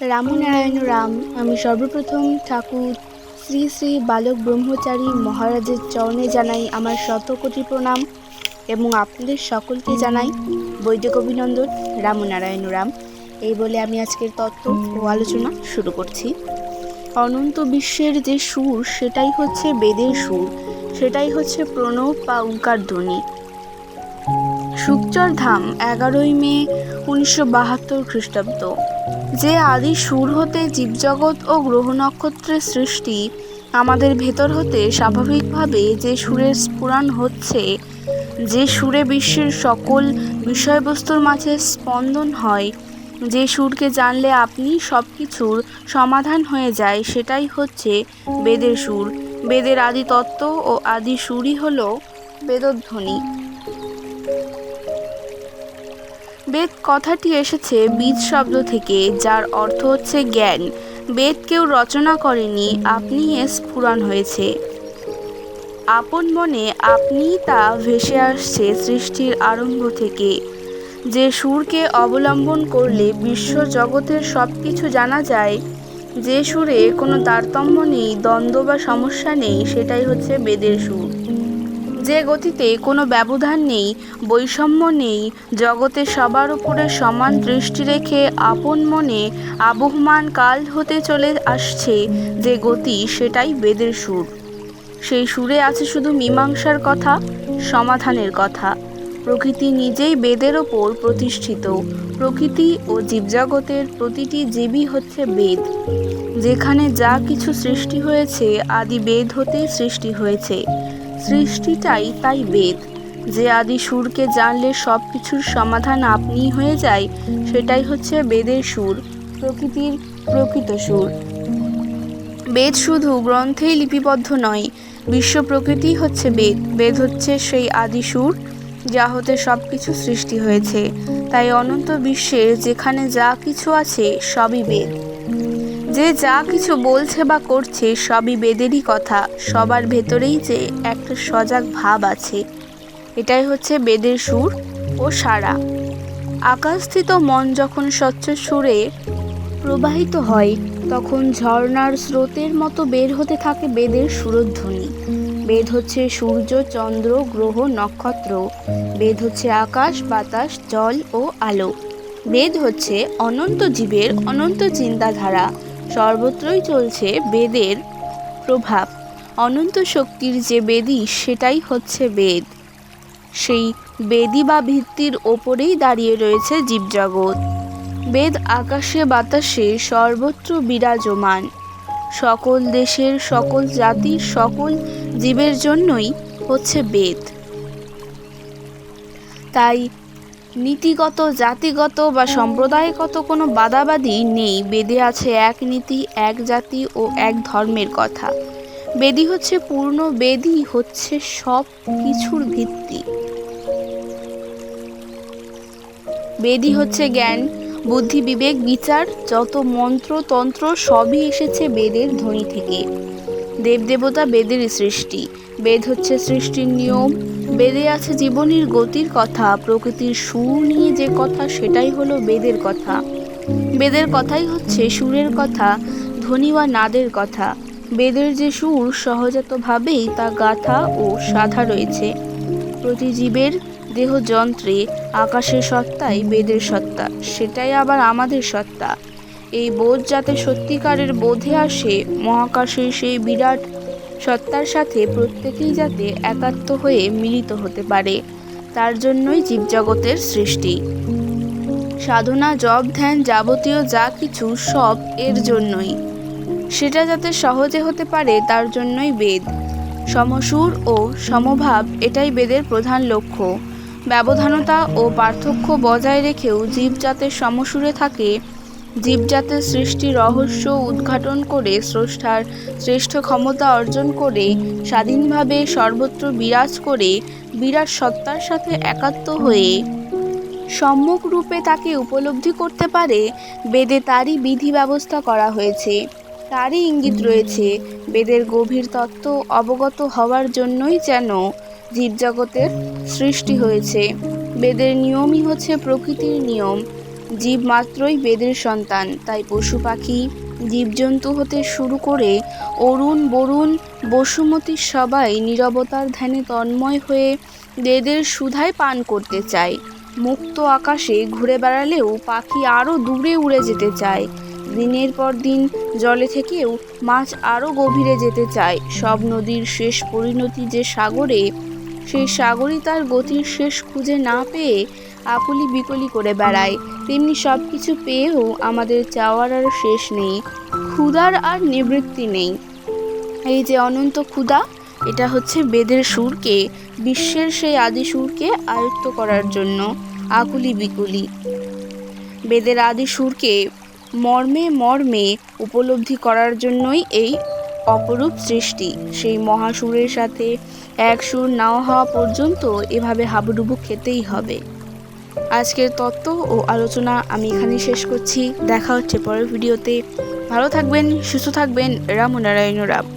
রামনারায়ণ রাম। আমি সর্বপ্রথম ঠাকুর শ্রী শ্রী বালক ব্রহ্মচারী মহারাজের চরণে জানাই আমার শতকোটি প্রণাম এবং আপনাদের সকলকে জানাই বৈদিক অভিনন্দন। রামনারায়ণ রাম। এই বলে আমি আজকের তত্ত্ব ও আলোচনা শুরু করছি। অনন্ত বিশ্বের যে সুর সেটাই হচ্ছে বেদের সুর, সেটাই হচ্ছে প্রণব বা ওঙ্কার ধ্বনি। শুকচর ধাম 11ই মে 1972 খ্রিস্টাব্দ। যে আদি সুর হতে জীবজগৎ ও গ্রহ নক্ষত্রের সৃষ্টি, আমাদের ভেতর হতে স্বাভাবিকভাবে যে সুরের স্ফুরণ হচ্ছে, যে সুরে বিশ্বের সকল বিষয়বস্তুর মাঝে স্পন্দন হয়, যে সুরকে জানলে আপনি সব কিছুর সমাধান হয়ে যায়, সেটাই হচ্ছে বেদের সুর। বেদের আদি তত্ত্ব ও আদি সুরই হল বেদধ্বনি। বেদ কথাটি এসেছে বীজ শব্দ থেকে, যার অর্থ হচ্ছে জ্ঞান। বেদ কেউ রচনা করেনি, আপনি এর স্ফুরণ হয়েছে। আপন মনে আপনিই তা ভেসে আসছে সৃষ্টির আরম্ভ থেকে। যে সুরকে অবলম্বন করলে বিশ্ব জগতের সব কিছু জানা যায়, যে সুরে কোনো তারতম্য নেই, দ্বন্দ্ব বা সমস্যা নেই, সেটাই হচ্ছে বেদের সুর। যে গতিতে কোনো ব্যবধান নেই, বৈষম্য নেই, জগতে সবার উপরে সমান দৃষ্টি রেখে আপন মনে আবহমান কাল হতে চলে আসছে যে গতি, সেটাই বেদের সুর। সেই সুরে আছে শুধু মীমাংসার কথা, সমাধানের কথা। প্রকৃতি নিজেই বেদের ওপর প্রতিষ্ঠিত। প্রকৃতি ও জীবজগতের প্রতিটি জীবই হচ্ছে বেদ। যেখানে যা কিছু সৃষ্টি হয়েছে আদি বেদ হতেই সৃষ্টি হয়েছে। সৃষ্টিটাই তাই বেদ। যে আদি সুরকে জানলে সব কিছুর সমাধান আপনিই হয়ে যায়, সেটাই হচ্ছে বেদের সুর, প্রকৃতির প্রকৃত সুর। বেদ শুধু গ্রন্থেই লিপিবদ্ধ নয়, বিশ্ব প্রকৃতি হচ্ছে বেদ। বেদ হচ্ছে সেই আদি সুর, যা হতে সব কিছু সৃষ্টি হয়েছে। তাই অনন্ত বিশ্বের যেখানে যা কিছু আছে সবই বেদ। যে যা কিছু বলছে বা করছে সবই বেদেরই কথা। সবার ভেতরেই যে একটা সজাগ ভাব আছে, এটাই হচ্ছে বেদের সুর ও সারা। আকাশস্থিত মন যখন স্বচ্ছ সুরে প্রবাহিত হয়, তখন ঝর্ণার স্রোতের মতো বের হতে থাকে বেদের সুরধ্বনি। বেদ হচ্ছে সূর্য, চন্দ্র, গ্রহ, নক্ষত্র। বেদ হচ্ছে আকাশ, বাতাস, জল ও আলো। বেদ হচ্ছে অনন্ত জীবের অনন্ত চিন্তাধারা। সর্বত্রই চলছে বেদের প্রভাব। অনন্ত শক্তির যে বেদী, সেটাই হচ্ছে বেদ। সেই বেদী বা ভিত্তির ওপরেই দাঁড়িয়ে রয়েছে জীবজগৎ। বেদ আকাশে বাতাসে সর্বত্র বিরাজমান। সকল দেশের, সকল জাতির, সকল জীবের জন্যই হচ্ছে বেদ। তাই নীতিগত, জাতিগত বা সম্প্রদায়গত কোনো বাদাবাদি নেই। বেদে আছে এক নীতি, এক জাতি ও এক ধর্মের কথা। বেদই হচ্ছে পূর্ণ, বেদই হচ্ছে সব কিছুর ভিত্তি। বেদই হচ্ছে জ্ঞান, বুদ্ধি, বিবেক, বিচার। যত মন্ত্র তন্ত্র সবই এসেছে বেদের ধ্বনি থেকে। দেবদেবতা বেদেরই সৃষ্টি। বেদ হচ্ছে সৃষ্টির নিয়ম। বেদে আছে জীবনের গতির কথা। প্রকৃতির সুর নিয়ে যে কথা, সেটাই হলো বেদের কথা। বেদের কথাই হচ্ছে সুরের কথা, ধ্বনি বা নাদের কথা। বেদের যে সুর, সহজাতভাবেই তা গাথা ও সাধা রয়েছে। প্রতি জীবের দেহ যন্ত্রে আকাশের সত্তাই বেদের সত্তা, সেটাই আবার আমাদের সত্তা। এই বোধ যাতে সত্যিকারের বোধে আসে, মহাকাশের সেই বিরাট সত্তার সাথে প্রত্যেকেই যাতে একাত্ম হয়ে মিলিত হতে পারে, তার জন্যই জীবজগতের সৃষ্টি। সাধনা, জপ, ধ্যান, যাবতীয় যা কিছু সব এর জন্যই। সেটা যাতে সহজে হতে পারে, তার জন্যই বেদ। সমসুর ও সমভাব, এটাই বেদের প্রধান লক্ষ্য। ব্যবধানতা ও পার্থক্য বজায় রেখেও জীব যাতে সমসুরে থাকে, জীবজাতের সৃষ্টি রহস্য উদ্ঘাটন করে, স্রষ্টার শ্রেষ্ঠ ক্ষমতা অর্জন করে, স্বাধীনভাবে সর্বত্র বিরাজ করে, বিরাট সত্তার সাথে একাত্ম হয়ে সম্যক রূপে তাকে উপলব্ধি করতে পারে, বেদে তারই বিধি ব্যবস্থা করা হয়েছে, তারই ইঙ্গিত রয়েছে। বেদের গভীর তত্ত্ব অবগত হওয়ার জন্যই যেন জীবজগতের সৃষ্টি হয়েছে। বেদের নিয়মই হচ্ছে প্রকৃতির নিয়ম। জীব মাত্রই বেদের সন্তান, তাই পশু পাখি জীবজন্তু হতে শুরু করে অরুণ বরুণ বসুমতী সবাই নীরবতার ধ্যানে তন্ময় হয়ে বেদের সুধায় পান করতে চায়। মুক্ত আকাশে ঘুরে বেড়ালেও পাখি আরও দূরে উড়ে যেতে চায়। দিনের পর দিন জলে থেকেও মাছ আরও গভীরে যেতে চায়। সব নদীর শেষ পরিণতি যে সাগরে, সেই সাগরই তার গতির শেষ খুঁজে না পেয়ে আকুলি বিকলি করে বেড়ায়। তেমনি সব কিছু পেয়েও আমাদের চাওয়ার আর শেষ নেই, ক্ষুধার আর নিবৃত্তি নেই। এই যে অনন্ত ক্ষুধা, এটা হচ্ছে বেদের সুরকে, বিশ্বের সেই আদি সুরকে আয়ত্ত করার জন্য আকুলি বিকুলি। বেদের আদি সুরকে মর্মে মর্মে উপলব্ধি করার জন্যই এই অপরূপ সৃষ্টি। সেই মহাসুরের সাথে এক সুর নাও হওয়া পর্যন্ত এভাবে হাবুডুবু খেতেই হবে। আজকের তত্ত্ব ও আলোচনা আমি এখানেই শেষ করছি। দেখা হচ্ছে পরের ভিডিওতে। ভালো থাকবেন, সুস্থ থাকবেন। রাম নারায়ণ রাম।